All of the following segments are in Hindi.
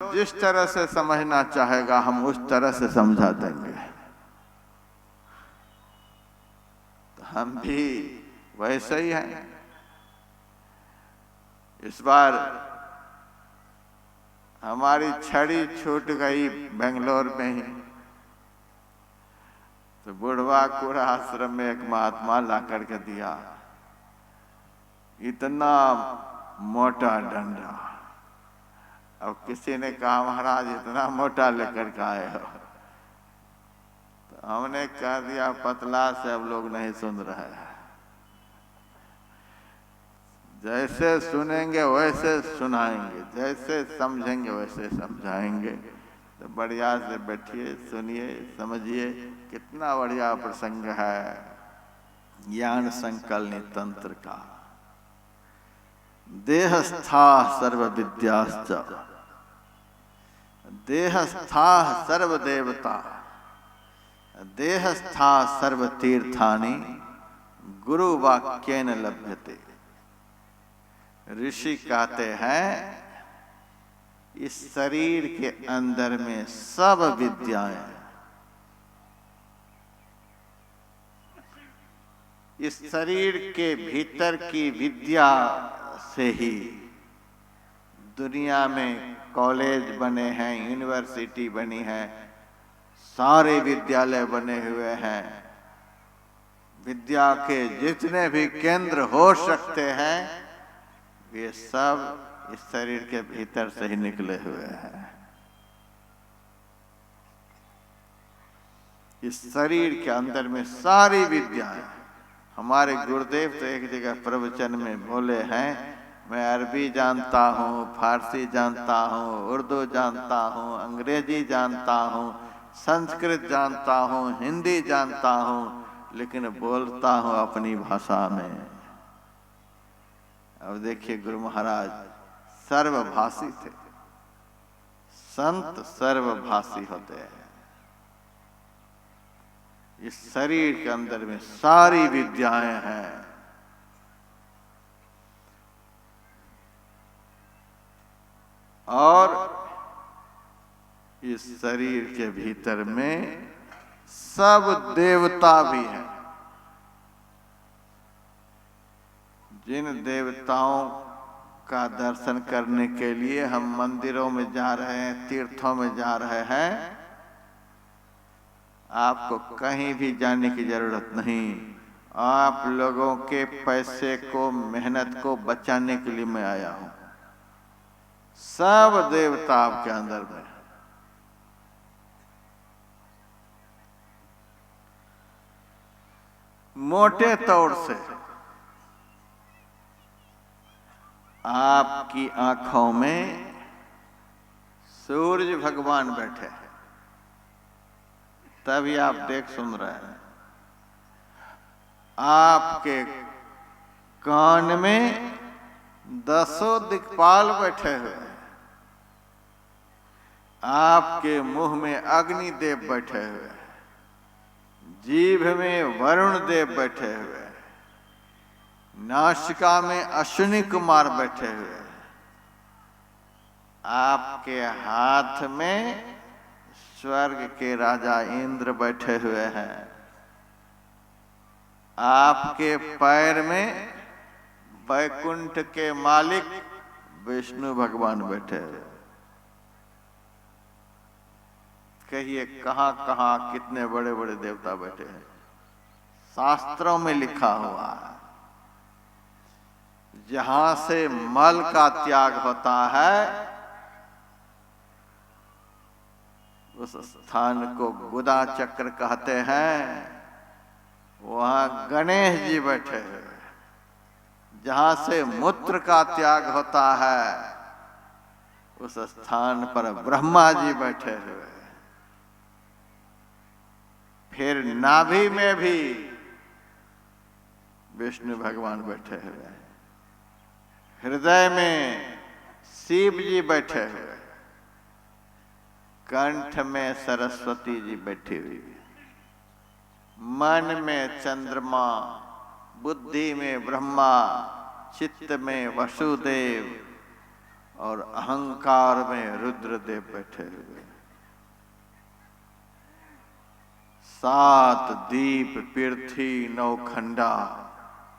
जिस तरह से समझना चाहेगा हम उस तरह से समझा देंगे। तो हम भी वैसे ही हैं। इस बार हमारी छड़ी छूट गई बेंगलोर में ही, तो बुढ़वा कूड़ा आश्रम में एक महात्मा ला करके दिया, इतना मोटा डंडा। अब किसी ने कहा महाराज इतना मोटा लेकर के आए हो, तो हमने कह दिया पतला से अब लोग नहीं सुन रहे हैं, जैसे सुनेंगे वैसे सुनाएंगे, जैसे समझेंगे वैसे समझाएंगे। तो बढ़िया से बैठिए, सुनिए, समझिए। कितना बढ़िया प्रसंग है ज्ञान संकलनी तंत्र का। देहस्था सर्व विद्याश्च देहस्था सर्व देवता देहस्था सर्व तीर्थानि गुरु वाक्येन लभ्यते। ऋषि कहते हैं इस शरीर के अंदर में सब विद्याएं, इस शरीर के भीतर की विद्या से ही दुनिया में कॉलेज बने हैं, यूनिवर्सिटी बनी है, सारे विद्यालय बने हुए हैं। विद्या के जितने भी केंद्र हो सकते हैं वे सब इस शरीर के भीतर से ही निकले हुए हैं। इस शरीर के अंदर में सारी विद्याएं। हमारे गुरुदेव तो एक जगह प्रवचन में बोले हैं, मैं अरबी जानता हूँ, फारसी जानता हूँ, उर्दू जानता हूँ, अंग्रेजी जानता हूँ, संस्कृत जानता हूँ, हिंदी जानता हूँ, लेकिन बोलता हूँ अपनी भाषा में। अब देखिए गुरु महाराज सर्वभाषी थे, संत सर्वभाषी होते हैं। इस शरीर के अंदर में सारी विद्याएं हैं। और इस शरीर के भीतर में सब देवता भी हैं। जिन देवताओं का दर्शन करने के लिए हम मंदिरों में जा रहे हैं, तीर्थों में जा रहे हैं, आपको कहीं भी जाने की जरूरत नहीं। आप लोगों के पैसे को, मेहनत को बचाने के लिए मैं आया हूं। सब देवता आपके अंदर में। मोटे तौर से आपकी आंखों में सूरज भगवान बैठे हैं, तभी आप देख सुन रहे हैं। आपके कान में 10 दिक्पाल बैठे हुए हैं। आपके मुंह में अग्निदेव बैठे हुए हैं, जीभ में वरुण देव बैठे हुए हैं, नासिका में अश्विनी कुमार बैठे हुए हैं, आपके हाथ में स्वर्ग के राजा इंद्र बैठे हुए हैं, आपके पैर में वैकुंठ के मालिक विष्णु भगवान बैठे हुए। कहिए कहां कहां कितने बड़े बड़े देवता बैठे हैं। शास्त्रों में लिखा हुआ है जहां से मल का त्याग होता है उस स्थान को गुदा चक्र कहते हैं। वहां गणेश जी बैठे हैं। जहां से मूत्र का त्याग होता है उस स्थान पर ब्रह्मा जी बैठे हुए। फिर नाभि में भी विष्णु भगवान बैठे हुए हैं। हृदय में शिव जी बैठे हुए, कंठ में सरस्वती जी बैठी हुई, मन में चंद्रमा, बुद्धि में ब्रह्मा, चित्त में वसुदेव और अहंकार में रुद्रदेव बैठे हुए। 7 दीप पृथ्वी 9 खंडा,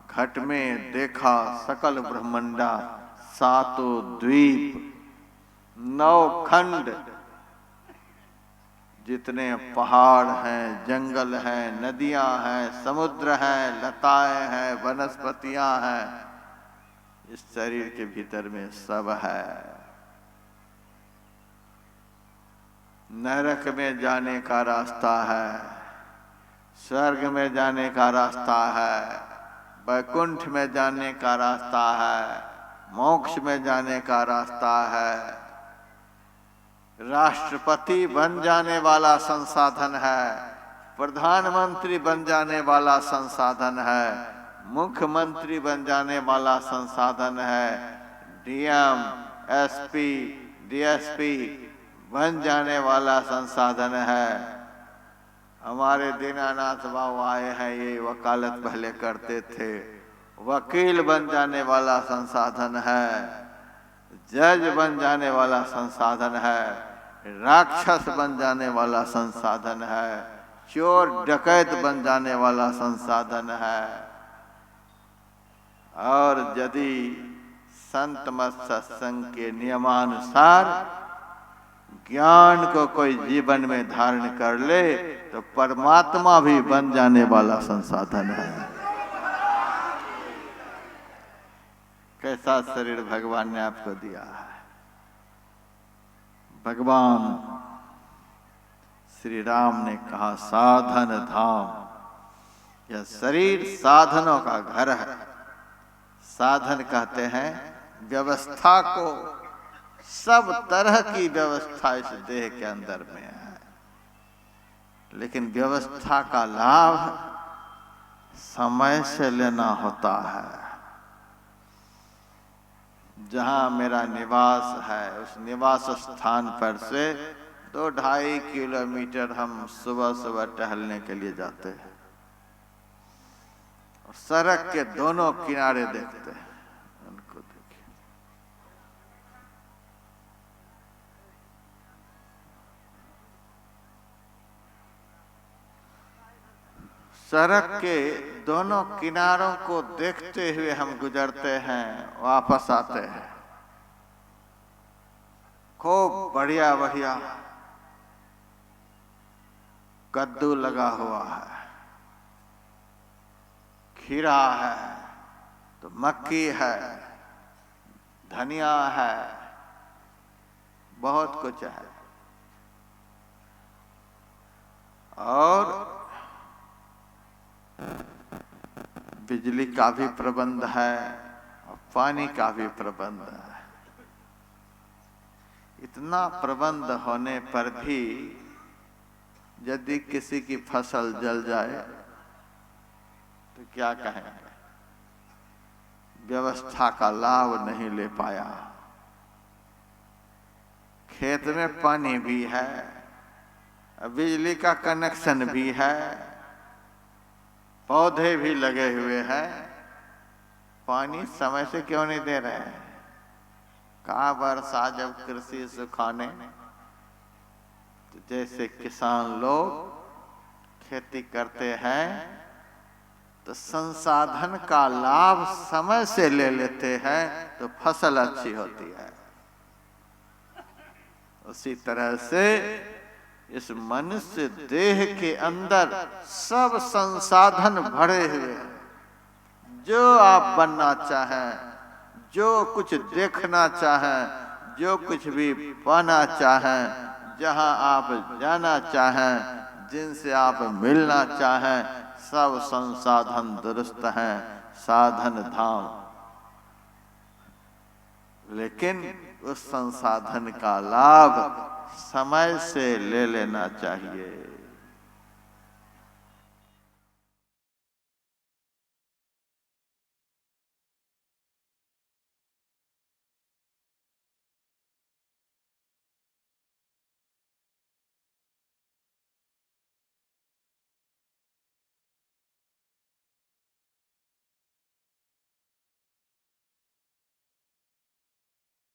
घट में देखा सकल ब्रह्मंडा। 7 द्वीप 9 खंड, जितने पहाड़ हैं, जंगल हैं, नदियां हैं, समुद्र हैं, लताएं हैं, वनस्पतियां हैं, इस शरीर के भीतर में सब है। नरक में जाने का रास्ता है, स्वर्ग में जाने का रास्ता है, वैकुंठ में जाने का रास्ता है, मोक्ष में जाने का रास्ता है, राष्ट्रपति बन जाने वाला संसाधन है, प्रधानमंत्री बन जाने वाला संसाधन है, मुख्यमंत्री बन जाने वाला संसाधन है, डीएम, एसपी, डीएसपी बन जाने वाला संसाधन है। हमारे दीनानाथ बाबू आए हैं, ये वकालत पहले करते थे, वकील बन जाने वाला संसाधन है, जज बन जाने वाला संसाधन है, राक्षस बन जाने वाला संसाधन है, चोर डकैत बन जाने वाला संसाधन है। और यदि संत मत सत्संग के नियमानुसार ज्ञान को कोई जीवन में धारण कर ले तो परमात्मा भी बन जाने वाला संसाधन है। कैसा शरीर भगवान ने आपको दिया है। भगवान श्री राम ने कहा साधन धाम, यह शरीर साधनों का घर है। साधन कहते हैं व्यवस्था को, सब तरह की व्यवस्था इस देह के अंदर में है, लेकिन व्यवस्था का लाभ समय से लेना होता है। जहां मेरा निवास है उस निवास स्थान पर से 2-2.5 किलोमीटर हम सुबह सुबह टहलने के लिए जाते हैं और सड़क के दोनों किनारे देखते हैं। उनको देखिए, सड़क के दोनों किनारों को देखते हुए हम गुजरते हैं, वापस आते हैं। खूब बढ़िया बढ़िया कद्दू लगा हुआ है, खीरा है, तो मक्की है, धनिया है, बहुत कुछ है। और बिजली का भी प्रबंध है और पानी का भी प्रबंध है। इतना प्रबंध होने पर भी यदि किसी की फसल जल जाए तो क्या कहेंगे? व्यवस्था का लाभ नहीं ले पाया। खेत में पानी भी है, बिजली का कनेक्शन भी है, पौधे भी लगे हुए हैं, पानी समय से क्यों नहीं दे रहे हैं? कहा वर्षा जब कृषि सुखाने, तो जैसे किसान लोग खेती करते हैं तो संसाधन का लाभ समय से ले लेते हैं तो फसल अच्छी होती है। उसी तरह से इस मनुष्य देह के अंदर सब संसाधन भरे हुए हैं। जो आप बनना चाहें, जो कुछ देखना चाहें, जो कुछ भी पाना चाहें, जहां आप जाना चाहें, जिनसे आप मिलना चाहें, सब संसाधन दुरुस्त हैं, साधन धाम। लेकिन उस संसाधन का लाभ समय से ले लेना चाहिए।